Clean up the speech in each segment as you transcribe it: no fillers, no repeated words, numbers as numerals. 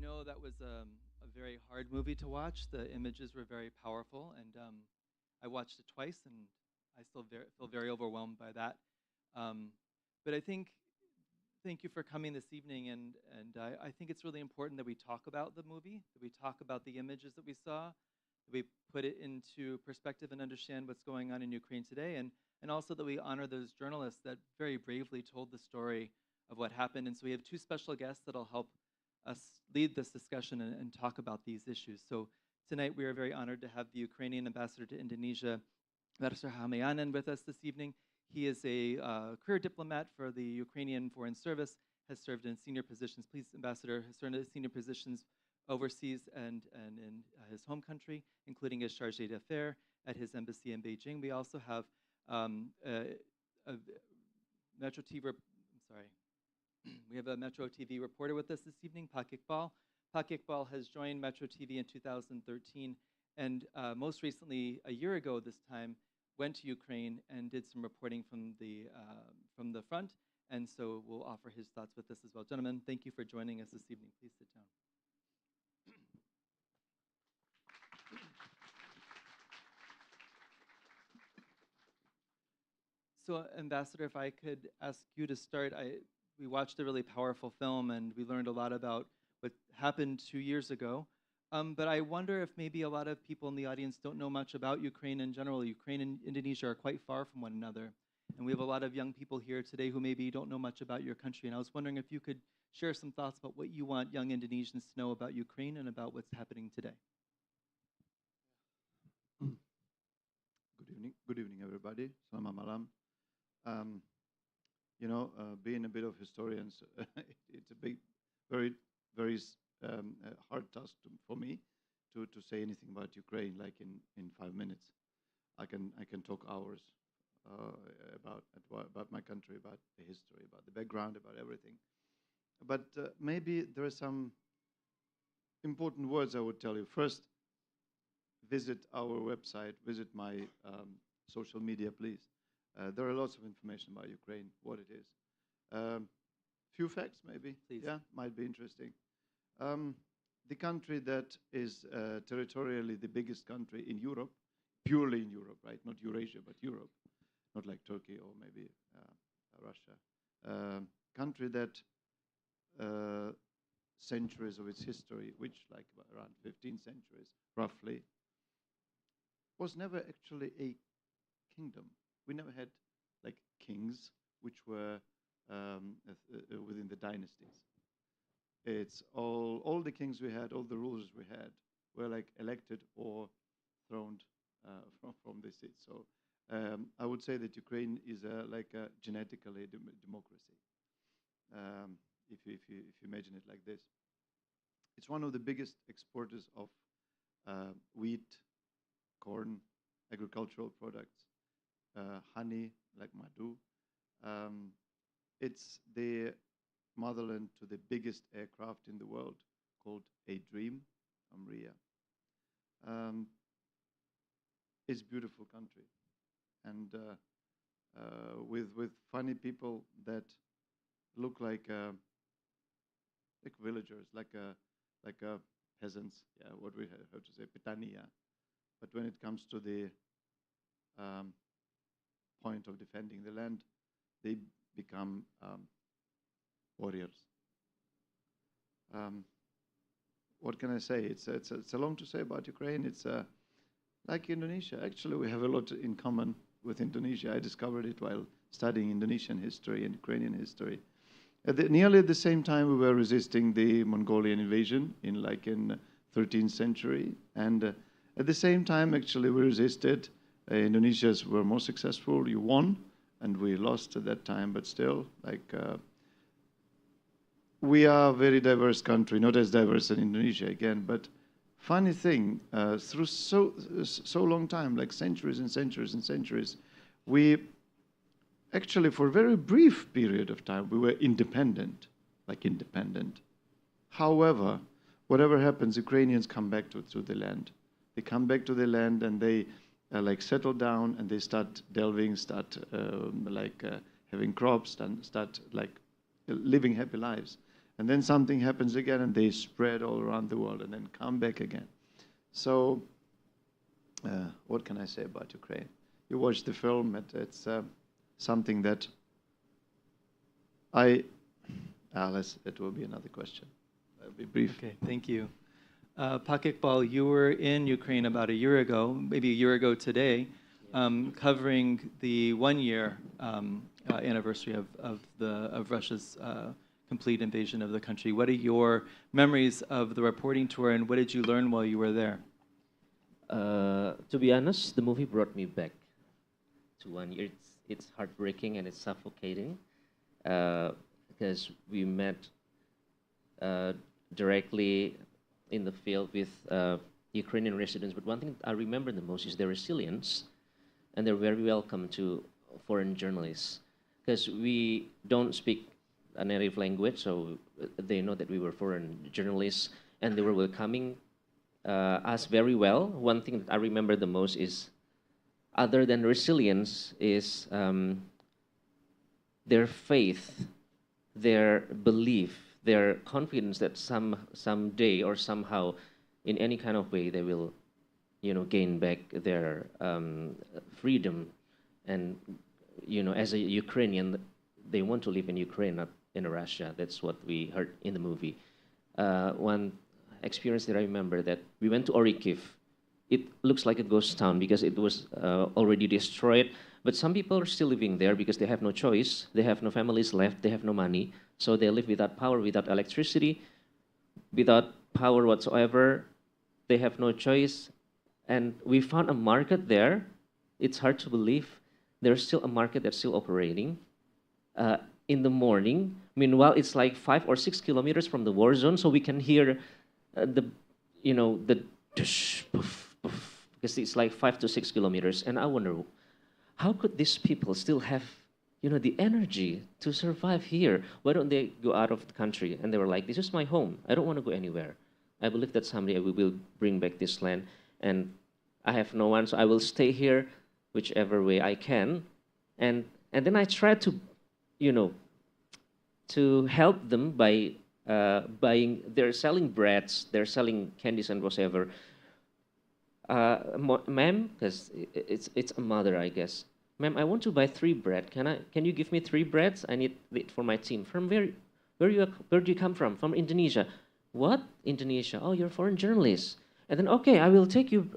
know that was a very hard movie to watch. The images were very powerful, and I watched it twice, and I still feel very overwhelmed by that. But I think, thank you for coming this evening, and I think it's really important that we talk about the movie, that we talk about the images that we saw, that we put it into perspective and understand what's going on in Ukraine today, and also that we honor those journalists that very bravely told the story of what happened. And so we have two special guests that'll help us lead this discussion and talk about these issues. So tonight we are very honored to have the Ukrainian Ambassador to Indonesia, Vasyl Hamianin, with us this evening. He is a career diplomat for the Ukrainian Foreign Service, has served in senior positions. Please, Ambassador, has served in senior positions overseas and in his home country, including as chargé d'affaires at his embassy in Beijing. We also have a Metro TV, we have a Metro TV reporter with us this evening, Iqbal. Iqbal has joined Metro TV in 2013, and most recently, a year ago this time, went to Ukraine and did some reporting from the front, and so we'll offer his thoughts with this as well. Gentlemen, thank you for joining us this evening. Please sit down. So, Ambassador, if I could ask you to start, we watched a really powerful film, and we learned a lot about what happened 2 years ago. But I wonder if maybe a lot of people in the audience don't know much about Ukraine in general. Ukraine and Indonesia are quite far from one another. And we have a lot of young people here today who maybe don't know much about your country. And I was wondering if you could share some thoughts about what you want young Indonesians to know about Ukraine and about what's happening today. Good evening, everybody. Selamat malam. You know, being a bit of historians, it's a big, very hard task for me to say anything about Ukraine like in 5 minutes. I can talk hours about my country, about the history, about the background, about everything. But maybe there are some important words I would tell you. First, visit our website, visit my social media, please. There are lots of information about Ukraine, what it is. Few facts, maybe. Please. Yeah, might be interesting. The country that is territorially the biggest country in Europe, purely in Europe, right? Not Eurasia, but Europe. Not like Turkey or maybe Russia. Country that centuries of its history, which like around 15 centuries, roughly, was never actually a kingdom. We never had like kings which were within the dynasties. It's all the kings we had, all the rulers we had were like elected or thrown from the seat. So I would say that Ukraine is like a genetically democracy. If you imagine it like this, it's one of the biggest exporters of wheat, corn, agricultural products, honey like madhu. It's the motherland to the biggest aircraft in the world called A Dream, Amria. It's a beautiful country, and with funny people that look like villagers, like peasants. Yeah, what we have to say, petania. But when it comes to the point of defending the land, they become warriors. What can I say? It's a long to say about Ukraine. It's like Indonesia. Actually, we have a lot in common with Indonesia. I discovered it while studying Indonesian history and Ukrainian history. Nearly at the same time, we were resisting the Mongolian invasion in 13th century, and at the same time, actually, we resisted. Indonesians were more successful. You won, and we lost at that time. But still, we are a very diverse country, not as diverse as Indonesia again. But funny thing, through so long time, like centuries and centuries and centuries, we actually, for a very brief period of time, we were independent, However, whatever happens, Ukrainians come back to the land. They come back to the land and they settle down and they start delving, having crops and start living happy lives. and then something happens again, and they spread all around the world, and then come back again. So, what can I say about Ukraine? You watch the film, it's something that it will be another question. I'll be brief. Okay, thank you. Iqbal, you were in Ukraine about a year ago, maybe a year ago today, covering the 1-year anniversary of Russia's complete invasion of the country. What are your memories of the reporting tour, and what did you learn while you were there? To be honest, the movie brought me back to 1 year. It's heartbreaking and it's suffocating because we met directly in the field with Ukrainian residents. But one thing I remember the most is their resilience, and they're very welcome to foreign journalists because we don't speak a native language, so they know that we were foreign journalists, and they were welcoming us very well. One thing that I remember the most is, other than resilience, is their faith, their belief, their confidence that someday or somehow, in any kind of way, they will, gain back their freedom. And, as a Ukrainian, they want to live in Ukraine, not in Russia. That's what we heard in the movie. One experience that I remember, that we went to Orikhiv. It looks like a ghost town because it was already destroyed. But some people are still living there because they have no choice. They have no families left. They have no money. So they live without power, without electricity, without power whatsoever. They have no choice. And we found a market there. It's hard to believe. There's still a market that's still operating. In the morning, meanwhile, it's like 5 or 6 kilometers from the war zone, so we can hear the tush, poof, poof, because it's like 5 to 6 kilometers. And I wonder, how could these people still have, the energy to survive here? Why don't they go out of the country? And they were like, this is my home. I don't want to go anywhere. I believe that someday we will bring back this land, and I have no one, so I will stay here whichever way I can. And then I try to, to help them by buying. They're selling breads, they're selling candies and whatever. Ma'am, because it's a mother, I guess. Ma'am, I want to buy 3 bread. Can you give me 3 breads? I need it for my team. From where do you come from? From Indonesia. What? Indonesia. Oh, you're a foreign journalist. And then, okay, I will take you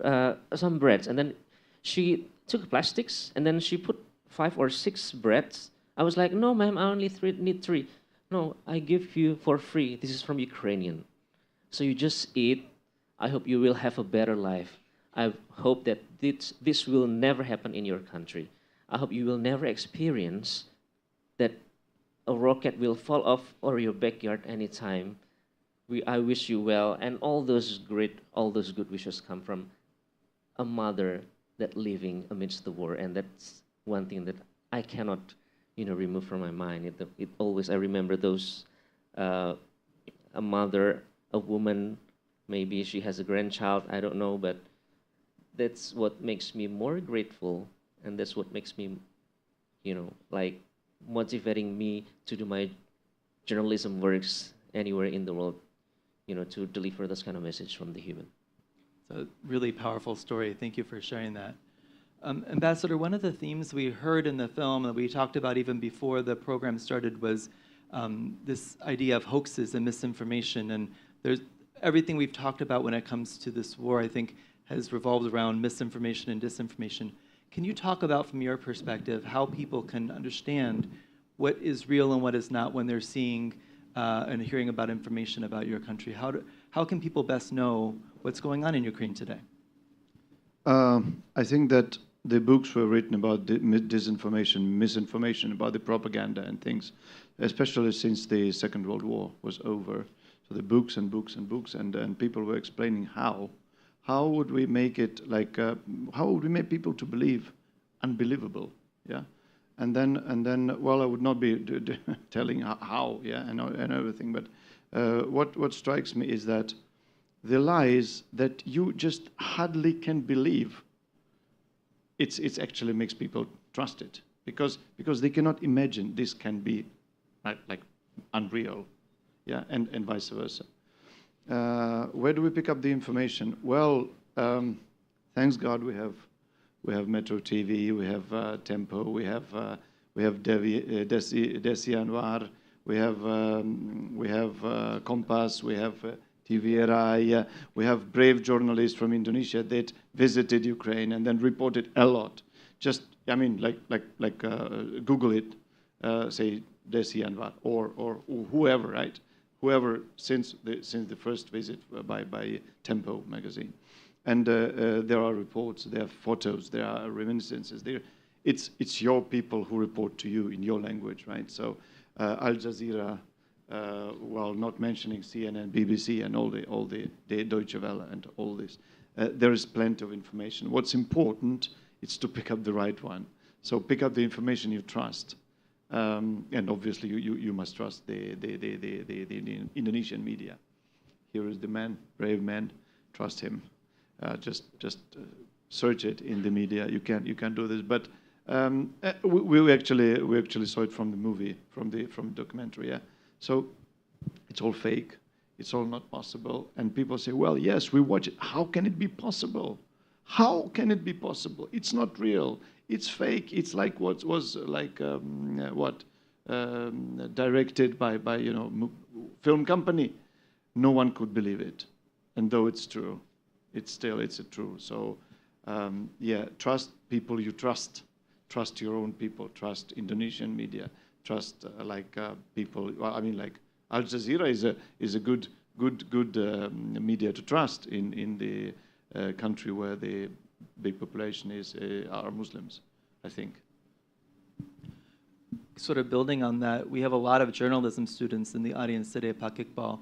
some breads. And then she took plastics, and then she put 5 or 6 breads. I was like, no, ma'am, I only need 3. No, I give you for free. This is from Ukrainian. So you just eat. I hope you will have a better life. I hope that this will never happen in your country. I hope you will never experience that a rocket will fall off or your backyard anytime. I wish you well, and all those good wishes come from a mother that living amidst the war, and that's one thing that I cannot, remove from my mind. It always, I remember those, a mother, a woman, maybe she has a grandchild, I don't know, but that's what makes me more grateful, and that's what makes me, like motivating me to do my journalism works anywhere in the world, to deliver this kind of message from the human. It's a really powerful story. Thank you for sharing that. Ambassador, one of the themes we heard in the film that we talked about even before the program started was this idea of hoaxes and misinformation. And there's everything we've talked about when it comes to this war, I think, has revolved around misinformation and disinformation. Can you talk about, from your perspective, how people can understand what is real and what is not when they're seeing and hearing about information about your country? How can people best know what's going on in Ukraine today? I think that the books were written about disinformation, misinformation, about the propaganda and things, especially since the Second World War was over. So the books and books and books, and people were explaining how would we make it like, how would we make people to believe unbelievable, yeah? And then, well, I would not be telling how, yeah, and everything, but what strikes me is that the lies that you just hardly can believe, it actually makes people trust it, because they cannot imagine this can be like unreal, yeah, and vice versa. Where do we pick up the information? Well, thanks God we have Metro TV, we have Tempo, we have Desi Anwar, we have Compass, we have TVRI, we have brave journalists from Indonesia that visited Ukraine and then reported a lot. Just, I mean, like Google it, say Desi Anwar or whoever, right? Whoever since the first visit by Tempo magazine, and there are reports, there are photos, there are reminiscences. It's your people who report to you in your language, right? So Al Jazeera, while not mentioning CNN, BBC, and all the Deutsche Welle and all this, there is plenty of information. What's important is to pick up the right one. So pick up the information you trust. And obviously, you must trust the Indonesian media. Here is the man, brave man. Trust him. Just search it in the media. You can do this. But we actually saw it from the movie, from the documentary. Yeah. So it's all fake. It's all not possible. And people say, well, yes, we watch it. How can it be possible? How can it be possible? It's not real. It's fake. It's like what was like directed by film company. No one could believe it, and though it's true, it's true. So yeah, trust people you trust. Trust your own people. Trust Indonesian media. Trust people. Well, I mean, like Al Jazeera is a good media to trust in the country where the big population are Muslims, I think. Sort of building on that, we have a lot of journalism students in the audience today, Pak Iqbal.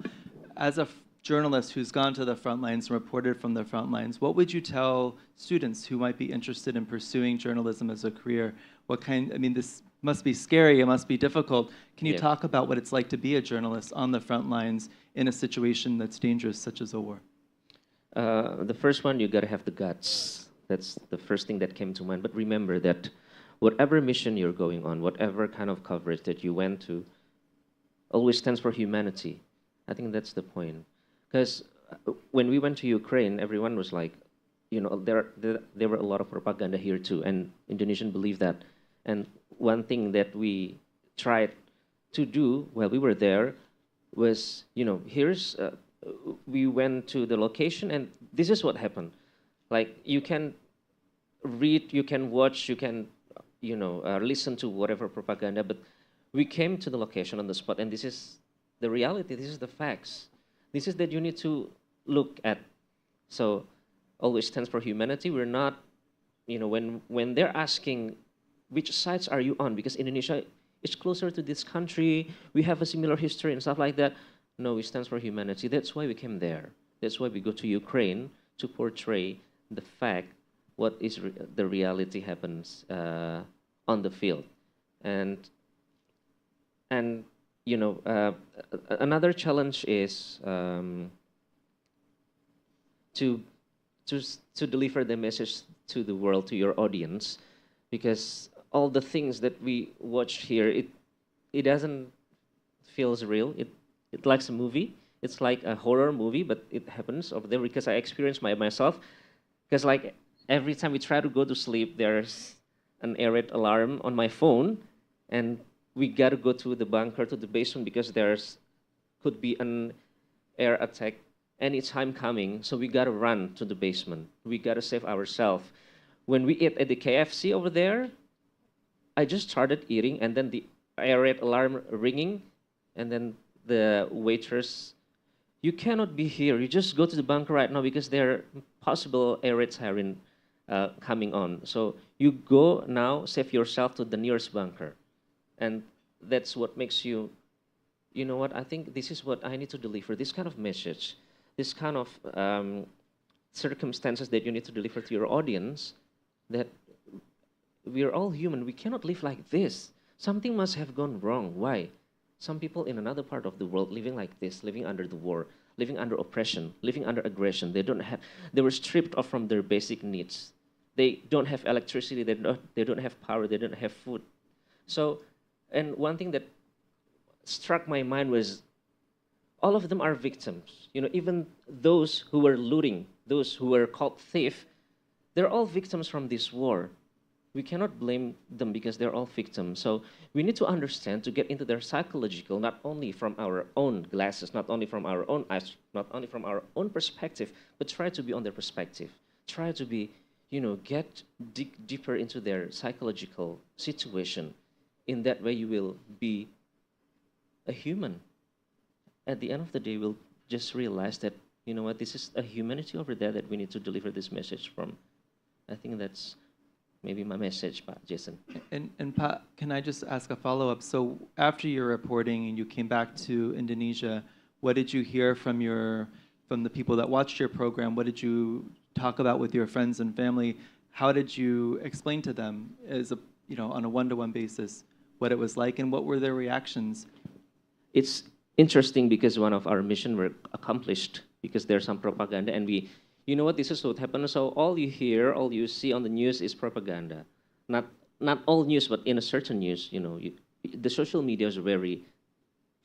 As a journalist who's gone to the front lines and reported from the front lines, what would you tell students who might be interested in pursuing journalism as a career? I mean, this must be scary, it must be difficult. Can you talk about what it's like to be a journalist on the front lines in a situation that's dangerous, such as a war? The first one, you got to have the guts. That's the first thing that came to mind. But remember that whatever mission you're going on, whatever kind of coverage that you went to, always stands for humanity. I think that's the point. Because when we went to Ukraine, everyone was like, there were a lot of propaganda here too, and Indonesians believe that. And one thing that we tried to do while we were there was, we went to the location, and this is what happened. Like, you can read, you can watch, you can, listen to whatever propaganda, but we came to the location on the spot, and this is the reality, this is the facts. This is that you need to look at. So, always stands for humanity. We're not, when they're asking, which sides are you on? Because Indonesia is closer to this country, we have a similar history and stuff like that. No, it stands for humanity. That's why we came there. That's why we go to Ukraine to portray the fact what is the reality happens on the field. And another challenge is to deliver the message to the world, to your audience, because all the things that we watch here, it doesn't feels real. It's like a movie. It's like a horror movie, but it happens over there because I experienced myself. Because like every time we try to go to sleep, there's an air raid alarm on my phone, and we got to go to the bunker, to the basement, because could be an air attack anytime coming. So we got to run to the basement. We got to save ourselves. When we eat at the KFC over there, I just started eating, and then the air raid alarm ringing, and then the waitress, you cannot be here. You just go to the bunker right now because there are possible air raid siren coming on. So you go now, save yourself to the nearest bunker. And that's what makes you know what, I think this is what I need to deliver, this kind of message, this kind of circumstances that you need to deliver to your audience, that we are all human. We cannot live like this. Something must have gone wrong. Why? Some people in another part of the world living like this, living under the war, living under oppression, living under aggression. They were stripped off from their basic needs. They don't have electricity, they don't have power, they don't have food. So, and one thing that struck my mind was all of them are victims. You know, even those who were looting, those who were called thief, they're all victims from this war. We cannot blame them because they're all victims. So we need to understand, to get into their psychological, not only from our own glasses, not only from our own eyes, not only from our own perspective, but try to be on their perspective. Try to be, you know, dig deeper into their psychological situation. In that way, you will be a human. At the end of the day, we'll just realize that, you know what, this is a humanity over there that we need to deliver this message from. I think that's maybe my message, Pak Jason. And Pat, can I just ask a follow-up? So after your reporting and you came back to Indonesia, what did you hear from the people that watched your program? What did you talk about with your friends and family? How did you explain to them, as a, you know, on a one-to-one basis, what it was like, and what were their reactions? It's interesting because one of our mission were accomplished because there's some propaganda, and we, you know what, this is what happened. So all you hear, all you see on the news is propaganda. Not all news, but in a certain news, you know, the social media is very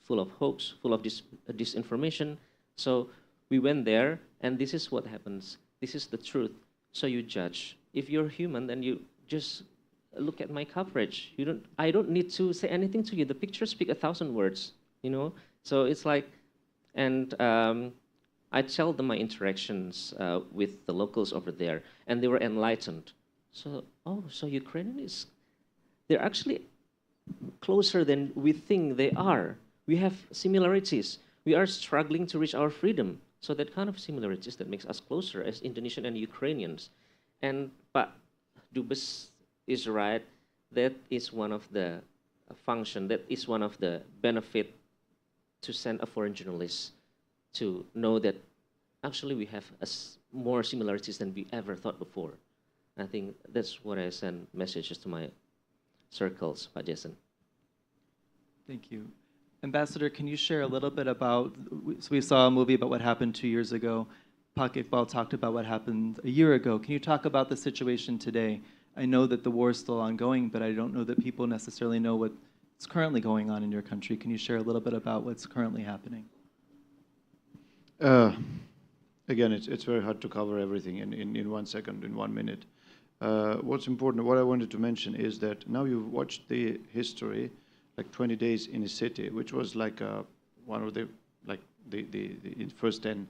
full of hoax, full of disinformation. So we went there, and this is what happens. This is the truth. So you judge. If you're human, then you just look at my coverage. I don't need to say anything to you. The pictures speak 1,000 words, you know? So it's like, and I tell them my interactions with the locals over there, and they were enlightened. So, oh, so Ukrainians, they're actually closer than we think they are. We have similarities. We are struggling to reach our freedom. So that kind of similarities that makes us closer as Indonesian and Ukrainians. And Pak Dubes is right. That is one of the function, that is one of the benefit to send a foreign journalist, to know that actually we have more similarities than we ever thought before. I think that's what I send messages to my circles, Pak Jason. Thank you. Ambassador, can you share a little bit about, so we saw a movie about what happened 2 years ago. Pak Iqbal talked about what happened a year ago. Can you talk about the situation today? I know that the war is still ongoing, but I don't know that people necessarily know what's currently going on in your country. Can you share a little bit about what's currently happening? Again, it's very hard to cover everything in 1 second, in 1 minute. What's important, what I wanted to mention is that now you've watched the history, like 20 days in a city, which was like one of the first 10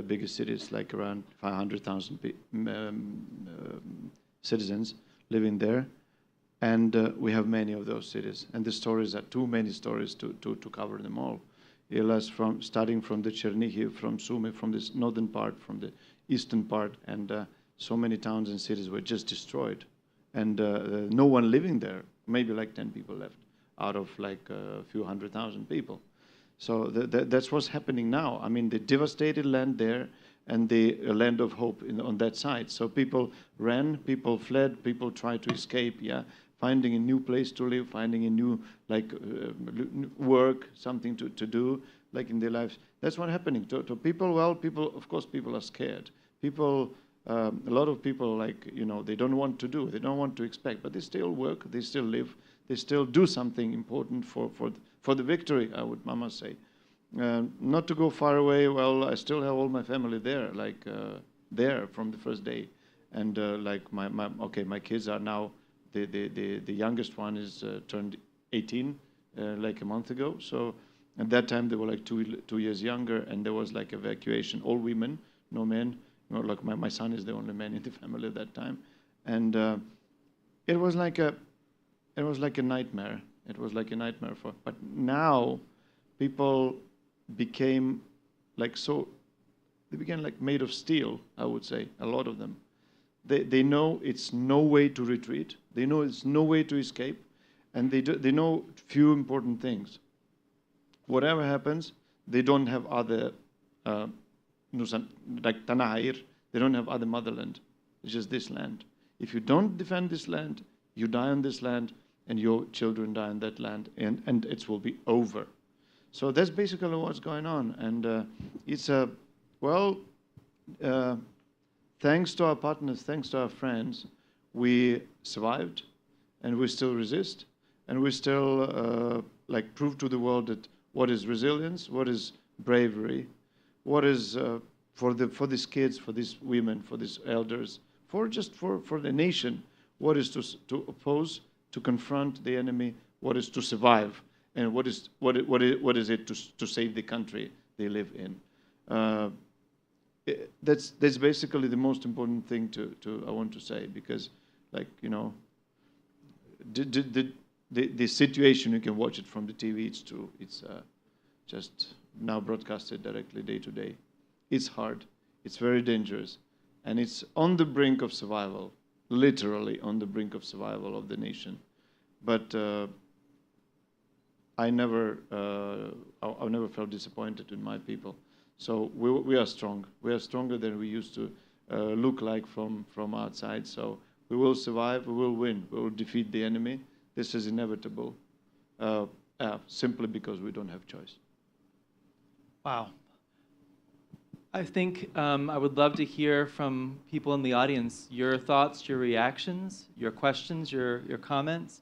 biggest cities, like around 500,000 citizens living there. And we have many of those cities. And the stories are too many stories to cover them all. Starting from the Chernihiv, from Sumy, from this northern part, from the eastern part, and so many towns and cities were just destroyed. And no one living there, maybe like 10 people left out of like a few 100,000 people. So that's what's happening now. I mean, the devastated land there and the land of hope on that side. So people ran, people fled, people tried to escape, yeah, finding a new place to live, finding a new work, something to do, like in their lives. That's what's happening to people. Well, of course, people are scared. People, a lot of people, like, you know, they don't want to do, they don't want to expect, but they still work, they still live, they still do something important for the victory, I must say. Not to go far away, well, I still have all my family there, like there from the first day. And like my kids are now, the youngest one is turned 18 like a month ago. So at that time they were like 2 years younger, and there was like evacuation, all women, no men. You know, like my son is the only man in the family at that time. And it was like a nightmare. It was like a nightmare but now people became like they became like made of steel, I would say, a lot of them. They know it's no way to retreat. They know it's no way to escape. And they know few important things. Whatever happens, they don't have other, like Tanah Air, they don't have other motherland. It's just this land. If you don't defend this land, you die on this land, and your children die on that land, and it will be over. So that's basically what's going on. And it's thanks to our partners, thanks to our friends, we survived, and we still resist, and we still like prove to the world that what is resilience, what is bravery, what is for these kids, for these women, for these elders, for the nation, what is to oppose, to confront the enemy, what is to survive, and what is it to save the country they live in. That's basically the most important thing I want to say, because, like, you know, the situation, you can watch it from the TV. It's true. It's just now broadcasted directly day to day. It's hard. It's very dangerous, and it's on the brink of survival, literally on the brink of survival of the nation. But I never felt disappointed in my people. So we are strong. We are stronger than we used to look like from outside. So we will survive. We will win. We will defeat the enemy. This is inevitable, simply because we don't have choice. Wow. I think I would love to hear from people in the audience, your thoughts, your reactions, your questions, your comments.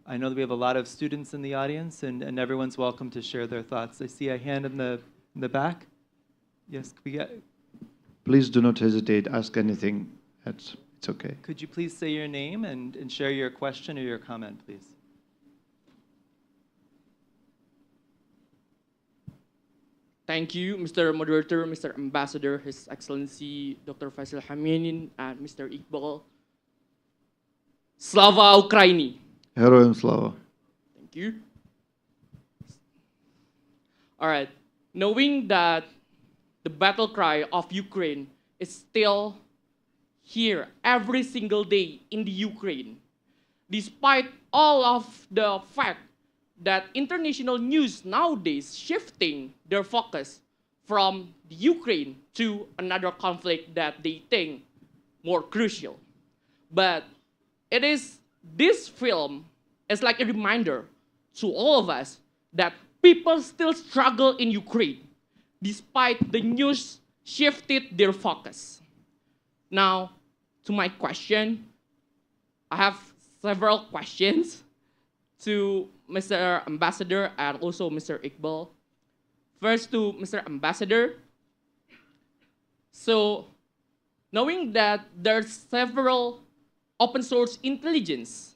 I know that we have a lot of students in the audience, and everyone's welcome to share their thoughts. I see a hand in the back. Yes, could we get? Please do not hesitate. Ask anything. It's okay. Could you please say your name and share your question or your comment, please? Thank you, Mr. Moderator, Mr. Ambassador, His Excellency Dr. Vasyl Hamianin, and Mr. Iqbal. Slava Ukraini. Heroям слава. Thank you. All right. Knowing that the battle cry of Ukraine is still here every single day in the Ukraine, despite all of the fact that international news nowadays shifting their focus from the Ukraine to another conflict that they think more crucial. But this film is like a reminder to all of us that people still struggle in Ukraine despite the news shifted their focus. Now, to my question, I have several questions to Mr. Ambassador and also Mr. Iqbal. First to Mr. Ambassador. So, knowing that there's several open source intelligence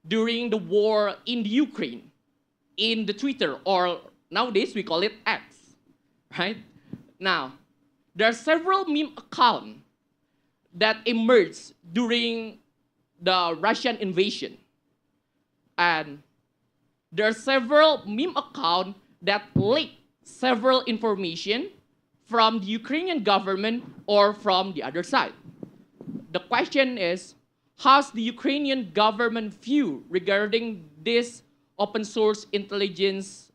during the war in the Ukraine, in the Twitter, or nowadays we call it X, right? Now, there are several meme accounts that emerged during the Russian invasion. And there are several meme accounts that leak several information from the Ukrainian government or from the other side. The question is, how's the Ukrainian government view regarding this open source intelligence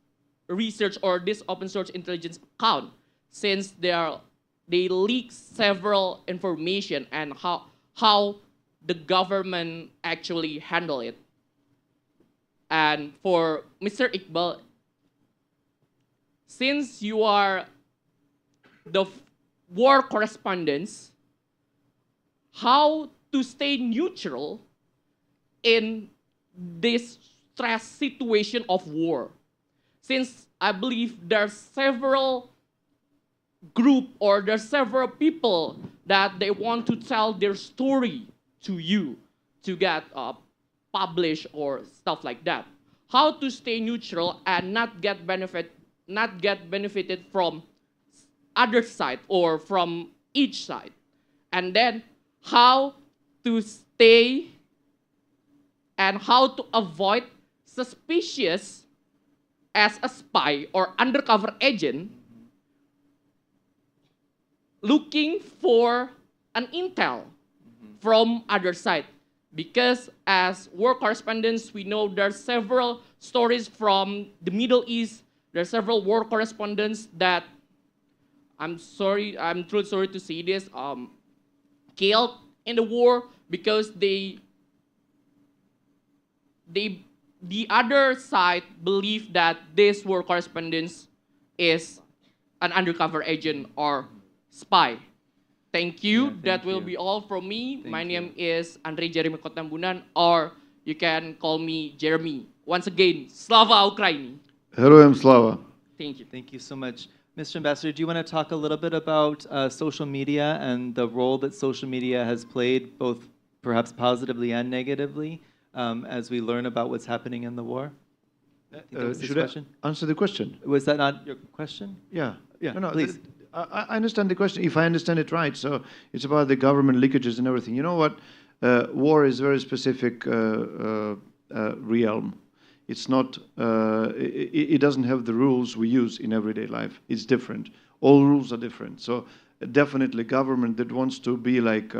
research or this open source intelligence account, since they leak several information, and how the government actually handle it? And for Mr. Iqbal, since you are the war correspondent, how to stay neutral in this stress situation of war? Since I believe there are several group or there are several people that they want to tell their story to you to get published or stuff like that. How to stay neutral and not get benefited from other side or from each side. And then how to stay and how to avoid suspicious as a spy or undercover agent looking for an intel from other side. Because as war correspondents, we know there are several stories from the Middle East. There are several war correspondents that, I'm truly sorry to say this, killed in the war because the other side believe that this war correspondent is an undercover agent or spy. Thank you. Yeah, That will be all from me. My name you. is Andre Jeremy Kotambunan, or you can call me Jeremy. Once again, Slava Ukraini. Heroям слава. Thank you. Thank you so much. Mr. Ambassador, do you want to talk a little bit about social media and the role that social media has played, both perhaps positively and negatively, as we learn about what's happening in the war? I think that was his Should question. I answer the question? Was that not your question? Yeah. Yeah, No, please. I understand the question, if I understand it right. So it's about the government leakages and everything. You know what? War is a very specific realm. It's not, it doesn't have the rules we use in everyday life. It's different. All rules are different. So definitely government that wants to be like,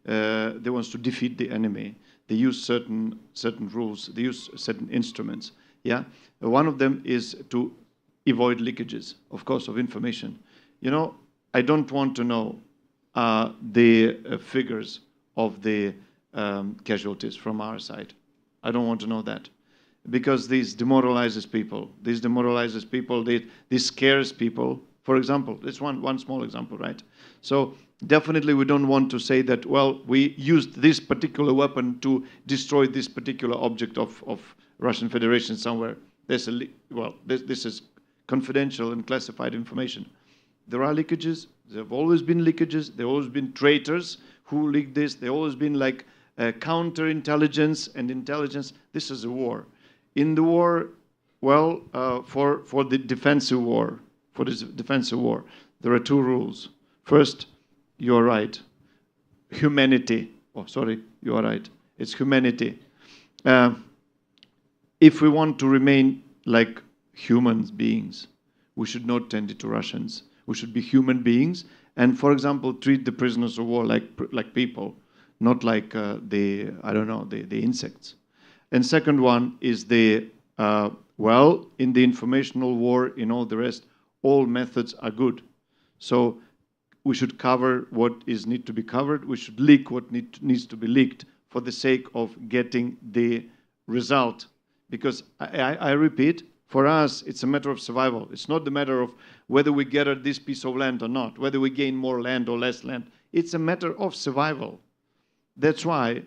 they wants to defeat the enemy. They use certain rules. They use certain instruments. Yeah. One of them is to avoid leakages, of course, of information. You know, I don't want to know the figures of the casualties from our side. I don't want to know that, because this demoralizes people. This demoralizes people. This scares people. For example, it's one small example, right? So definitely we don't want to say that, well, we used this particular weapon to destroy this particular object of Russian Federation somewhere. This is confidential and classified information. There are leakages. There have always been leakages. There have always been traitors who leaked this. There have always been like counterintelligence and intelligence. This is a war. In the war, well, for the defensive war, there are two rules. First, you are right. Humanity. Oh, sorry, you are right. It's humanity. If we want to remain like human beings, we should not tend it to Russians. We should be human beings, and, for example, treat the prisoners of war like people, not like the insects. And second one is in the informational war, in all the rest, all methods are good. So we should cover what need to be covered. We should leak what needs to be leaked for the sake of getting the result. Because I repeat, for us, it's a matter of survival. It's not the matter of whether we get this piece of land or not, whether we gain more land or less land. It's a matter of survival. That's why,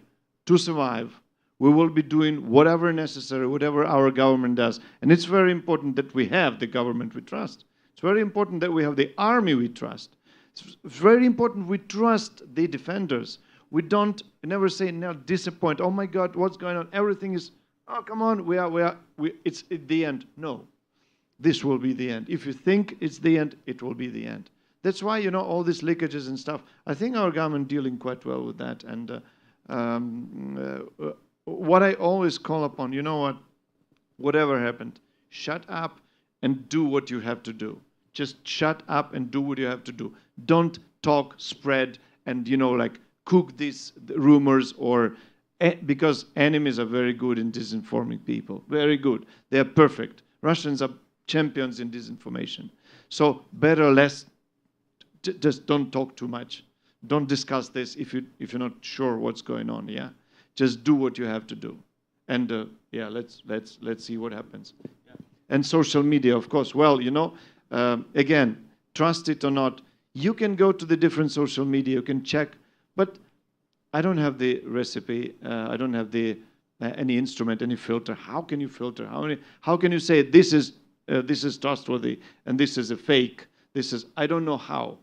to survive, we will be doing whatever necessary, whatever our government does. And it's very important that we have the government we trust. It's very important that we have the army we trust. It's very important we trust the defenders. We never say, no, disappoint. Oh my God, what's going on? Everything is, oh, come on, it's at the end. No, this will be the end. If you think it's the end, it will be the end. That's why, all these leakages and stuff, I think our government dealing quite well with that. And what I always call upon, whatever happened, shut up and do what you have to do. Just shut up and do what you have to do. Don't talk, spread, and, cook these rumors because enemies are very good in disinforming people. Very good. They are perfect. Russians are champions in disinformation. So better less, just don't talk too much. Don't discuss this if you're not sure what's going on, yeah? Just do what you have to do. And let's see what happens. Yeah. And social media, of course. Well, again, trust it or not, you can go to the different social media, you can check, but I don't have the recipe. I don't have any instrument, any filter. How can you filter? How can you say this is trustworthy and this is a fake? I don't know how.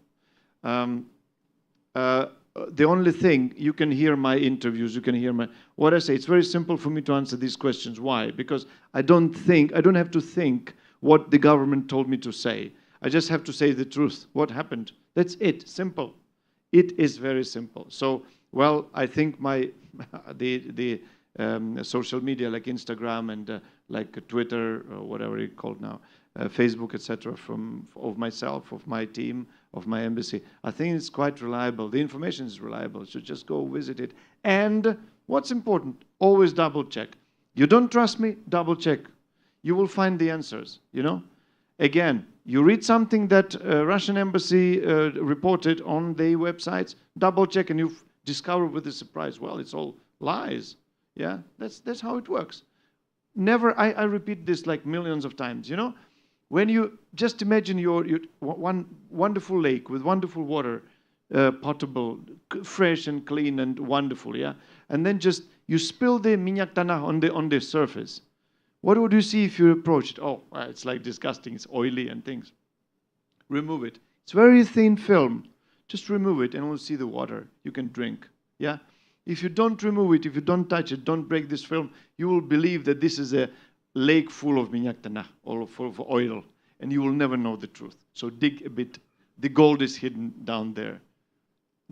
The only thing, you can hear my interviews, you can hear what I say. It's very simple for me to answer these questions. Why? Because I don't have to think what the government told me to say. I just have to say the truth. What happened? That's it. Simple. It is very simple. So, well, I think the social media like Instagram and like Twitter or whatever it's called now, Facebook, etc., of myself, of my team, of my embassy, I think it's quite reliable. The information is reliable, so just go visit it. And what's important, always double check. You don't trust me, double check. You will find the answers, Again, you read something that Russian embassy reported on their websites, double check, and you discover with a surprise, well, it's all lies. Yeah, that's how it works. Never, I repeat this like millions of times, When you just imagine your one wonderful lake with wonderful water, potable, fresh and clean and wonderful, yeah? And then just you spill the minyak tanah on the surface. What would you see if you approach it? Oh, it's like disgusting, it's oily and things. Remove it. It's very thin film. Just remove it and we'll see the water. You can drink. Yeah? If you don't remove it, if you don't touch it, don't break this film, you will believe that this is a lake full of minyak tanah, or full of oil, and you will never know the truth. So dig a bit. The gold is hidden down there,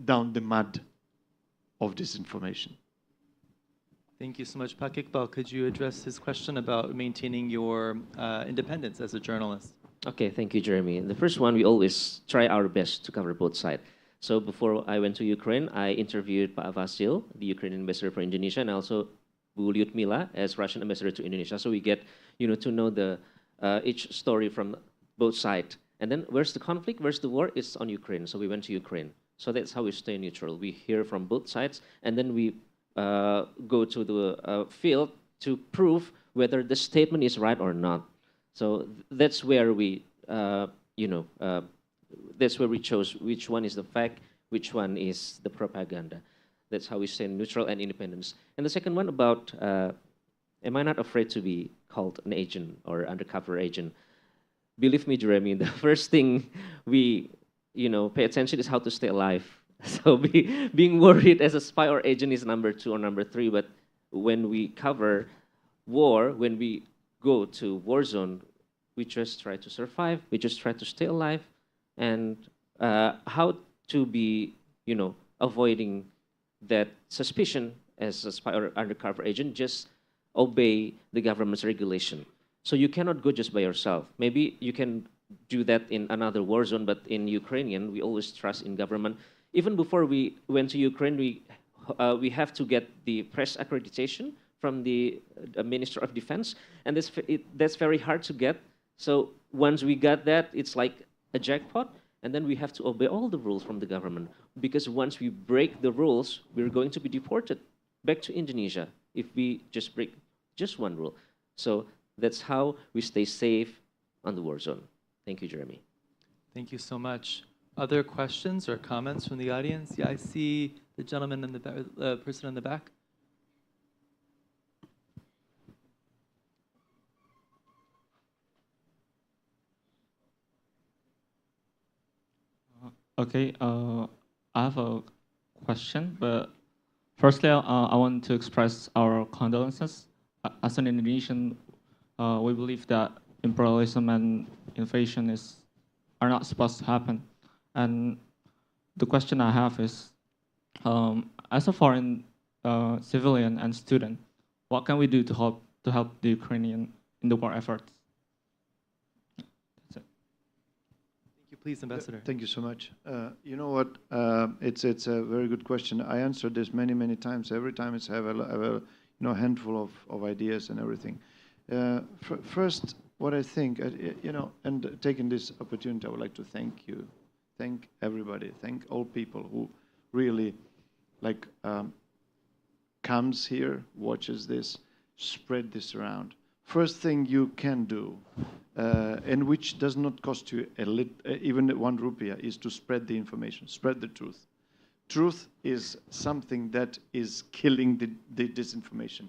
down the mud of disinformation. Thank you so much, Pak Iqbal. Could you address his question about maintaining your independence as a journalist? Okay, thank you, Jeremy. The first one, we always try our best to cover both sides. So before I went to Ukraine, I interviewed Pak Vasyl, the Ukrainian Ambassador for Indonesia, and also Bu Lyudmila as Russian Ambassador to Indonesia. So we get, to know the each story from both sides. And then where's the conflict? Where's the war? It's on Ukraine. So we went to Ukraine. So that's how we stay neutral. We hear from both sides, and then we go to the field to prove whether the statement is right or not. So that's where we, that's where we chose which one is the fact, which one is the propaganda. That's how we stay neutral and independent. And the second one about, am I not afraid to be called an agent or undercover agent? Believe me, Jeremy, the first thing we, pay attention is how to stay alive. So being worried as a spy or agent is number 2 or number 3. But when we cover war, when we go to war zone, we just try to survive. We just try to stay alive, and how to be, avoiding that suspicion as a spy or undercover agent. Just obey the government's regulation. So you cannot go just by yourself. Maybe you can do that in another war zone, but in Ukrainian, we always trust in government. Even before we went to Ukraine, we have to get the press accreditation from the Minister of Defense, and that's very hard to get. So once we got that, it's like a jackpot, and then we have to obey all the rules from the government, because once we break the rules, we're going to be deported back to Indonesia if we just break just one rule. So that's how we stay safe on the war zone. Thank you, Jeremy. Thank you so much. Other questions or comments from the audience? Yeah, I see the gentleman in the person in the back. Okay, I have a question, but firstly, I want to express our condolences. As an Indonesian, we believe that imperialism and invasion are not supposed to happen. And the question I have is, as a foreign civilian and student, what can we do to help the Ukrainian in the war efforts? That's it. Thank you, please, Ambassador. Thank you so much. You know what? It's a very good question. I answered this many times. Every time it's have a handful of ideas and everything. First, what I think, and taking this opportunity, I would like to thank you. Thank everybody. Thank all people who really comes here, watches this, spread this around. First thing you can do, and which does not cost you even 1 rupiah, is to spread the information, spread the truth. Truth is something that is killing the disinformation.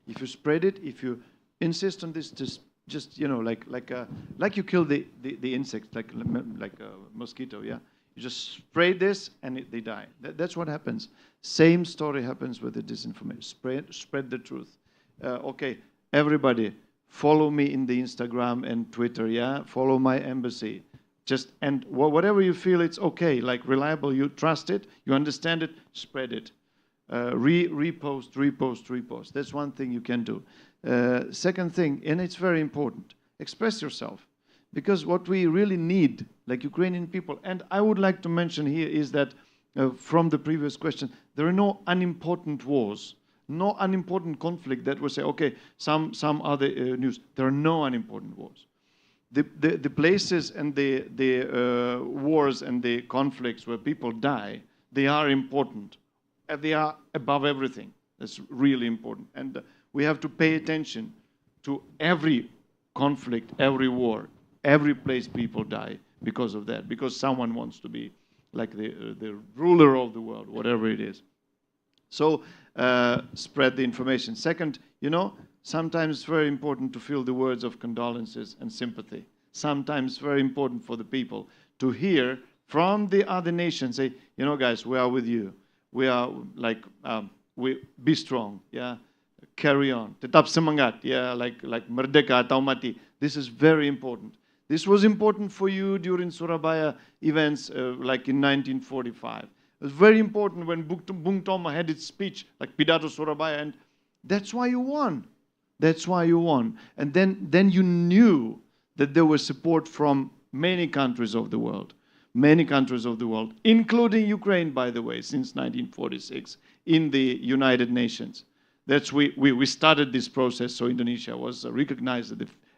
If you spread it, if you insist on this, just like you kill the insect, like a mosquito, yeah. You just spray this and they die. That's what happens. Same story happens with the disinformation. Spread the truth. Okay, everybody, follow me in the Instagram and Twitter, yeah. Follow my embassy. And whatever you feel it's okay, like reliable, you trust it, you understand it, spread it. Repost. That's one thing you can do. Second thing, and it's very important, express yourself. Because what we really need, like Ukrainian people, and I would like to mention here is that from the previous question, there are no unimportant wars, no unimportant conflict that will say, okay, some other news. There are no unimportant wars. The places and the wars and the conflicts where people die, they are important. And they are above everything. That's really important. And we have to pay attention to every conflict, every war, every place people die because of that, because someone wants to be like the ruler of the world, whatever it is. So spread the information. Second, You know, sometimes it's very important to feel the words of condolences and sympathy. Sometimes very important for the people to hear from the other nations, say, you know, guys, we are with you. We are like, we be strong, yeah. Carry on. Tetap semangat, yeah, like merdeka atau mati. This is very important. This was important for you during Surabaya events like in 1945. It was very important when Bung Tomo had its speech, like Pidato Surabaya, and that's why you won. That's why you won. And then you knew that there was support from many countries of the world. Many countries of the world, including Ukraine, by the way, since 1946, in the United Nations. That's we started this process, so Indonesia was recognized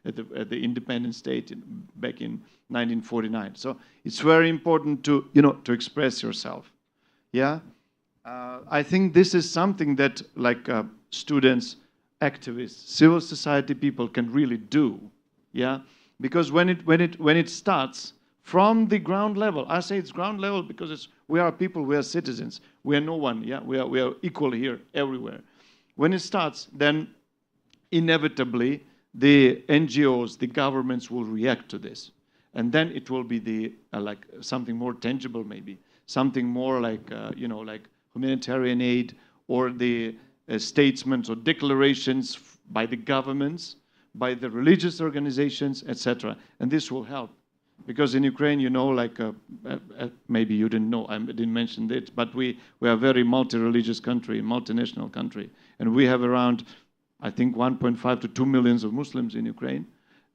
at the independent state back in 1949. So it's very important to, you know, to express yourself. Yeah, I think this is something that like students, activists, civil society people can really do. Yeah, because when it starts from the ground level, I say it's ground level because we are people, we are citizens, we are no one. Yeah, we are equal here everywhere. When it starts, then inevitably the NGOs, the governments will react to this. And then it will be the like something more tangible, maybe something more like you know, like humanitarian aid, or the statements or declarations by the governments, by the religious organizations, etc. And this will help. Because in Ukraine, you know, like maybe you didn't know, I didn't mention it, but we are a very multi-religious country, multinational country, and we have around, I think, 1.5 to 2 million of Muslims in Ukraine,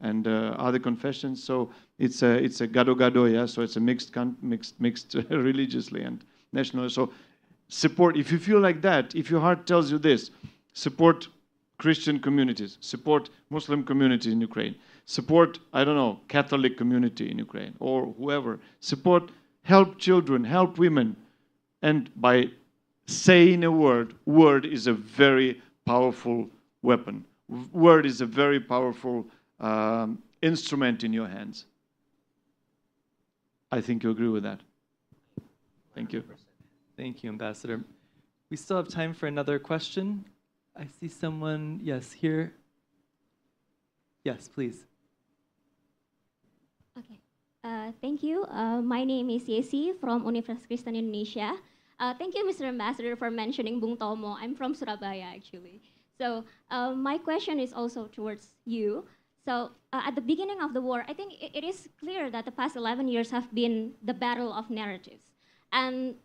and other confessions. So it's a gado-gado, yeah. So it's a mixed religiously and nationally. So support. If you feel like that, if your heart tells you this, support Christian communities, support Muslim communities in Ukraine. Support, I don't know, Catholic community in Ukraine, or whoever. Support, help children, help women. And by saying a word is a very powerful weapon. Word is a very powerful instrument in your hands. I think you agree with that. Thank you. Thank you, Ambassador. We still have time for another question. I see someone, yes, here. Yes, please. Okay. Thank you. My name is Yesi from Universitas Kristen Indonesia. Thank you, Mr. Ambassador, for mentioning Bung Tomo. I'm from Surabaya, actually. So my question is also towards you. So at the beginning of the war, I think it is clear that the past 11 years have been the battle of narratives. And,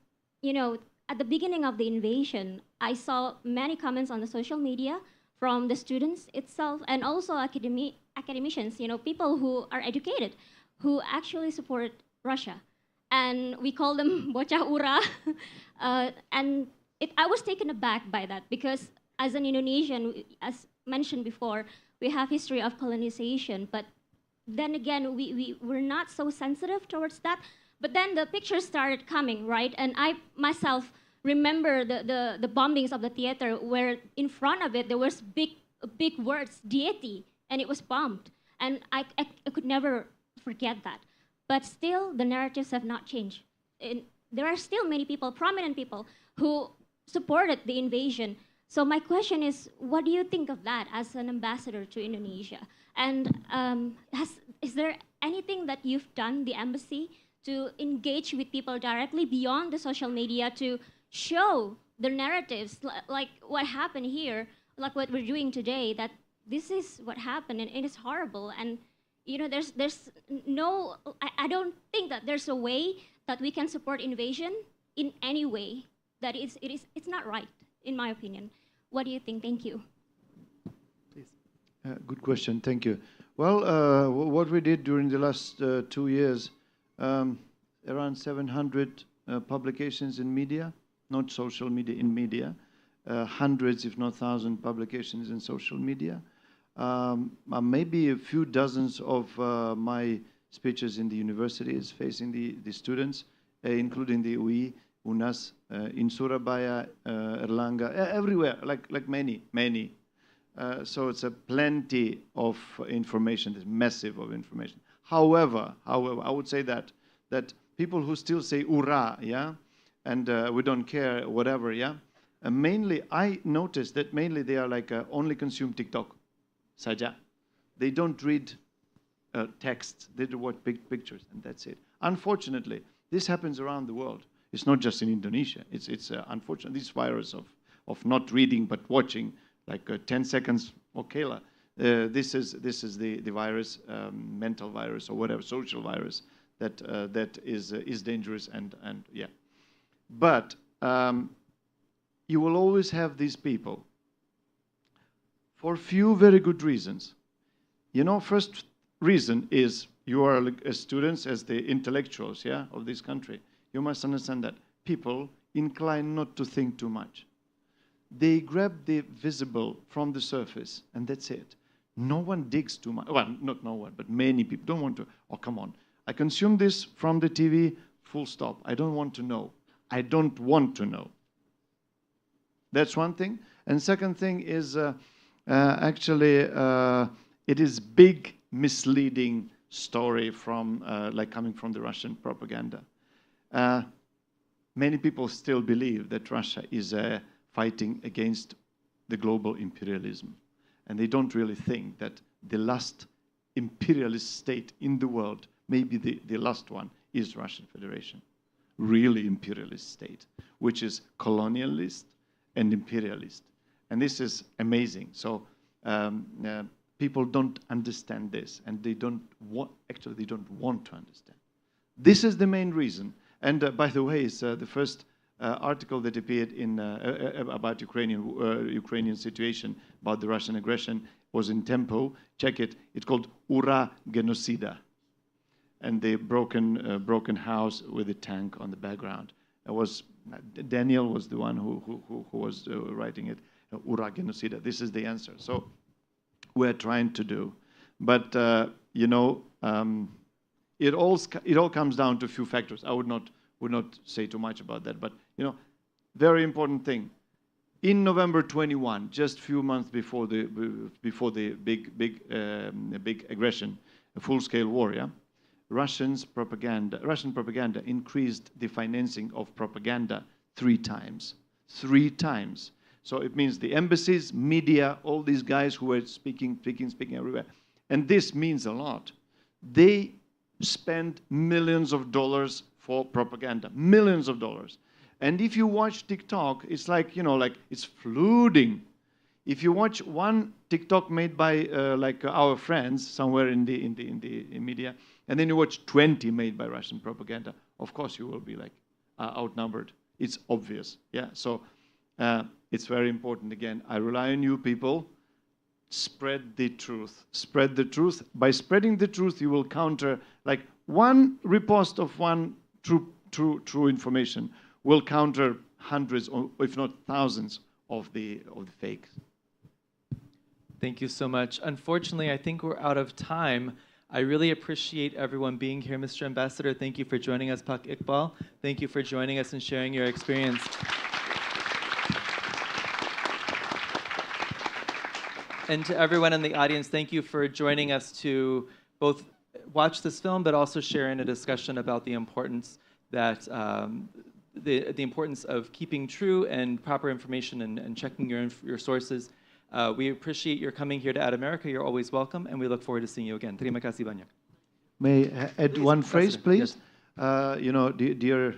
you know, at the beginning of the invasion, I saw many comments on the social media from the students itself and also academicians, you know, people who are educated, who actually support Russia. And we call them bocah ura. And I was taken aback by that because as an Indonesian, as mentioned before, we have history of colonization, but then again, we were not so sensitive towards that. But then the pictures started coming, right? And I myself remember the bombings of the theater where in front of it there was big words, deity, and it was bombed. And I could never forget that. But still, the narratives have not changed. There are still many people, prominent people, who supported the invasion. So my question is, what do you think of that as an ambassador to Indonesia? And is there anything that you've done, the embassy, to engage with people directly beyond the social media to show the narratives, like what happened here, like what we're doing today, that this is what happened and it is horrible. And you know, there's no, I don't think that there's a way that we can support invasion in any way that it's not right, in my opinion. What do you think? Thank you. Please. Good question, thank you. Well, what we did during the last 2 years, around 700 publications in media, not social media, in media, hundreds, if not thousands, publications in social media. Maybe a few dozens of my speeches in the universities facing the students, including the UI, UNAS, in Surabaya, Erlangga, everywhere, like many. So it's a plenty of information, it's massive of information. However, I would say that people who still say "ura," yeah, and we don't care, whatever, yeah, Mainly, I noticed that mainly they are like only consume TikTok, saja. They don't read texts. They do watch big pictures, and that's it. Unfortunately, this happens around the world. It's not just in Indonesia. It's unfortunate. This virus of not reading but watching, like 10 seconds, okay. This is the virus, mental virus or whatever, social virus that is dangerous and yeah. But you will always have these people for a few very good reasons. You know, first reason is you are as students, as the intellectuals, yeah, of this country. You must understand that people incline not to think too much. They grab the visible from the surface, and that's it. No one digs too much. Well, not no one, but many people don't want to. Oh, come on. I consume this from the TV, full stop. I don't want to know. I don't want to know. That's one thing. And second thing is actually it is big misleading story from like coming from the Russian propaganda. Many people still believe that Russia is fighting against the global imperialism. And they don't really think that the last imperialist state in the world, maybe the last one, is Russian Federation. Really imperialist state, which is colonialist and imperialist. And this is amazing. So people don't understand this, and they don't want, actually they don't want to understand. This is the main reason. And by the way, it's the first article that appeared in about Ukrainian situation, about the Russian aggression, was in Tempo. Check it. It's called Ura Genocida, and the broken house with a tank on the background. It was Daniel was the one who was writing it. Ura Genocida. This is the answer. So we're trying to do, but you know, it all comes down to a few factors. I would not say too much about that, but you know, very important thing. In November 21, just a few months before the big aggression, a full-scale war, yeah, Russian propaganda increased the financing of propaganda 3 times. 3 times. So it means the embassies, media, all these guys who were speaking everywhere. And this means a lot. They spend millions of dollars for propaganda, millions of dollars. And if you watch TikTok, it's like, you know, like it's flooding. If you watch one TikTok made by like our friends somewhere in the media, and then you watch 20 made by Russian propaganda, of course you will be like outnumbered. It's obvious, yeah. So it's very important. Again, I rely on you people. Spread the truth. Spread the truth. By spreading the truth, you will counter, like one repost of one true information will counter hundreds, or if not thousands, of the fakes. Thank you so much. Unfortunately, I think we're out of time. I really appreciate everyone being here. Mr. Ambassador, thank you for joining us. Pak Iqbal, thank you for joining us and sharing your experience. And to everyone in the audience, thank you for joining us to both watch this film, but also share in a discussion about the importance that the importance of keeping true and proper information and checking your sources. We appreciate your coming here to Add America. You're always welcome, and we look forward to seeing you again. Terima kasih banyak. May I add Please, one phrase, please? Yes. You know, dear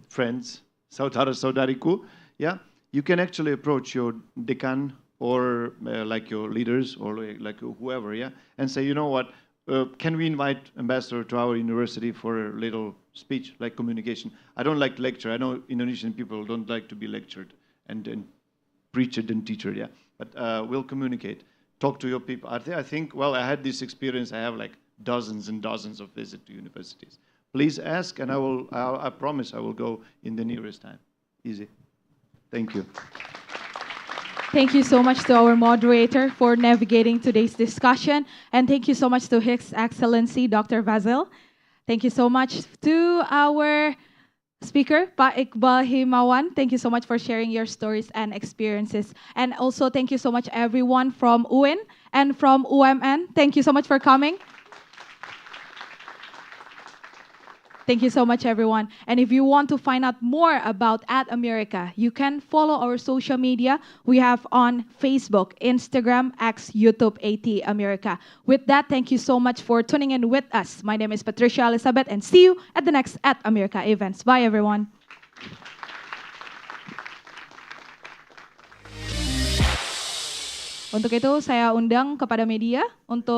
friends, saudara-saudariku, yeah, you can actually approach your decan or like your leaders or like whoever, yeah, and say, you know what, can we invite Ambassador to our university for a little speech, like communication? I don't like to lecture. I know Indonesian people don't like to be lectured and preached and teachered, yeah. But we'll communicate. Talk to your people. I think, well, I had this experience. I have like dozens and dozens of visits to universities. Please ask, and I promise I will go in the nearest time. Easy. Thank you. Thank you so much to our moderator for navigating today's discussion. And thank you so much to His Excellency, Dr. Vasyl. Thank you so much to our speaker, Pak Iqbal Himawan. Thank you so much for sharing your stories and experiences. And also thank you so much everyone from UIN and from UMN. Thank you so much for coming. Thank you so much, everyone. And if you want to find out more about At America, you can follow our social media. We have on Facebook, Instagram, X, YouTube, AT America. With that, thank you so much for tuning in with us. My name is Patricia Elizabeth, and see you at the next At America events. Bye, everyone. Untuk itu, saya undang kepada media untuk